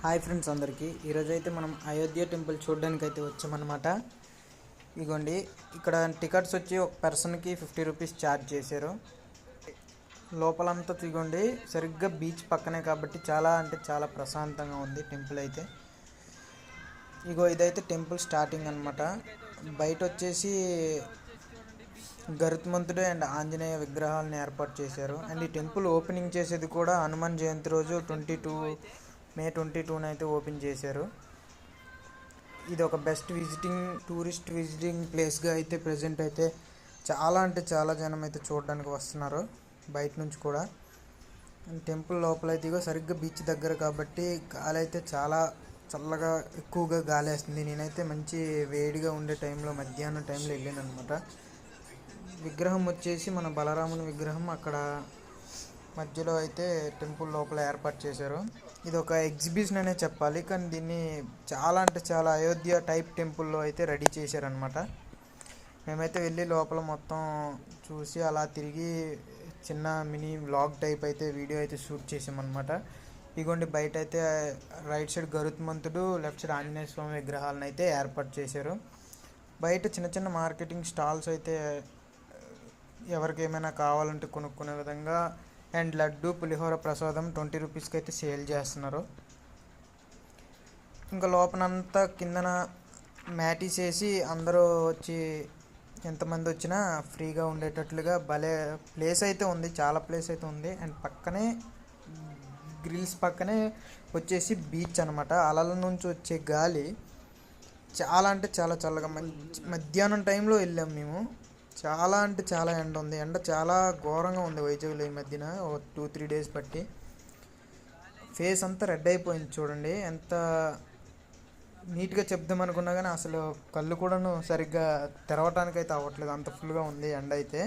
Hi friends అందరికీ ఈరోజైతే మనం అయోధ్య టెంపుల్ చూడడానికి అయితే వచ్చామన్నమాట. ఇగోండి ఇక్కడ టికెట్స్ వచ్చి ఒక పర్సన్కి 50 రూపీస్ ఛార్జ్ చేశారు. లోపలంతా ఇగోండి సరిగ్గా బీచ్ పక్కనే కాబట్టి చాలా అంటే చాలా ప్రశాంతంగా ఉంది టెంపుల్ అయితే. ఇగో ఇదైతే టెంపుల్ స్టార్టింగ్ అనమాట. బయట వచ్చేసి గరుత్మంతుడు అండ్ ఆంజనేయ విగ్రహాలను ఏర్పాటు చేశారు. అండ్ ఈ టెంపుల్ ఓపెనింగ్ చేసేది కూడా హనుమాన్ జయంతి రోజు మే 22 అయితే ఓపెన్ చేశారు. ఇది ఒక బెస్ట్ టూరిస్ట్ విజిటింగ్ ప్లేస్గా అయితే ప్రజెంట్ అయితే చాలా అంటే చాలా జనం అయితే చూడడానికి వస్తున్నారు బయట నుంచి కూడా. టెంపుల్ లోపల అయితే ఇగో సరిగ్గా బీచ్ దగ్గర కాబట్టి గాలి అయితే చాలా చల్లగా ఎక్కువగా గాలి వేస్తుంది. నేనైతే మంచి వేడిగా ఉండే టైంలో మధ్యాహ్నం టైంలో వెళ్ళాను అనమాట. విగ్రహం వచ్చేసి మన బలరాముని విగ్రహం అక్కడ మధ్యలో అయితే టెంపుల్ లోపల ఏర్పాటు చేశారు. ఇది ఒక ఎగ్జిబిషన్ అనే చెప్పాలి, కానీ దీన్ని చాలా అంటే చాలా అయోధ్య టైప్ టెంపుల్లో అయితే రెడీ చేశారనమాట. మేమైతే వెళ్ళి లోపల మొత్తం చూసి అలా తిరిగి చిన్న మినీ వ్లాగ్ టైప్ అయితే వీడియో అయితే షూట్ చేసామన్నమాట. ఇగోండి బయట అయితే రైట్ సైడ్ గరుత్మంతుడు, లెఫ్ట్ సైడ్ ఆంజనేయ స్వామి విగ్రహాలను అయితే ఏర్పాటు చేశారు. బయట చిన్న చిన్న మార్కెటింగ్ స్టాల్స్ అయితే ఎవరికి ఏమైనా కావాలంటే కొనుక్కునే విధంగా అండ్ లడ్డు పులిహోర ప్రసాదం 20 రూపీస్కి అయితే సేల్ చేస్తున్నారు. ఇంకా లోపలంతా కిందన మ్యాటీస్ వేసి అందరూ వచ్చి ఎంతమంది వచ్చినా ఫ్రీగా ఉండేటట్లుగా భలే ప్లేస్ అయితే ఉంది, చాలా ప్లేస్ అయితే ఉంది. అండ్ పక్కనే గ్రిల్స్ పక్కనే వచ్చేసి బీచ్ అనమాట. అలల నుంచి వచ్చే గాలి చాలా అంటే చాలా చల్లగా మధ్యాహ్నం టైంలో వెళ్ళాం మేము. చాలా అంటే చాలా ఎండ ఉంది, ఎండ చాలా ఘోరంగా ఉంది వైజాగ్లో ఈ మధ్యన 2-3 డేస్ బట్టి. ఫేస్ అంతా రెడ్ అయిపోయింది చూడండి. ఎంత నీట్గా చెప్దాం అనుకున్నా కానీ అసలు కళ్ళు కూడాను సరిగ్గా తెరవటానికి అయితే అవ్వట్లేదు, అంత ఫుల్గా ఉంది ఎండ అయితే.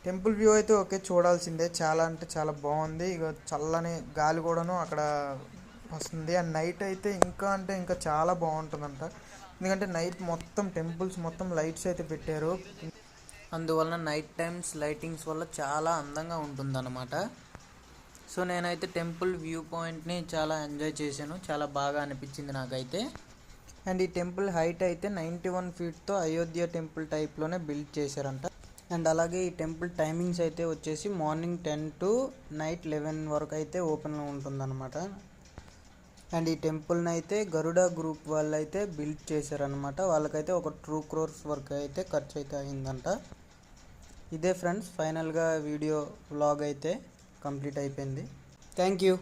టెంపుల్ వ్యూ అయితే ఓకే, చూడాల్సిందే, చాలా అంటే చాలా బాగుంది. ఇక చల్లని గాలి కూడాను అక్కడ వస్తుంది. అండ్ నైట్ అయితే ఇంకా అంటే ఇంకా చాలా బాగుంటుందంట. ఎందుకంటే నైట్ మొత్తం టెంపుల్స్ మొత్తం లైట్స్ అయితే పెట్టారు, అందువలన నైట్ టైమ్స్ లైటింగ్స్ వల్ల చాలా అందంగా ఉంటుందన్నమాట. సో నేనైతే టెంపుల్ వ్యూ పాయింట్ని చాలా ఎంజాయ్ చేశాను, చాలా బాగా అనిపించింది నాకైతే. అండ్ ఈ టెంపుల్ హైట్ అయితే 91 ఫీట్తో అయోధ్య టెంపుల్ టైప్లోనే బిల్డ్ చేశారంట. అండ్ అలాగే ఈ టెంపుల్ టైమింగ్స్ అయితే వచ్చేసి మార్నింగ్ 10 to నైట్ 11 వరకు అయితే ఓపెన్లో ఉంటుందన్నమాట. అండ్ ఈ టెంపుల్ని అయితే గరుడ గ్రూప్ వాళ్ళు అయితే బిల్డ్ చేశారనమాట. వాళ్ళకైతే ఒక 2 crores వరకు అయితే ఖర్చు అయితే అయిందంట. ఇదే ఫ్రెండ్స్ ఫైనల్గా వీడియో వ్లాగ్ అయితే కంప్లీట్ అయిపోయింది. Thank you.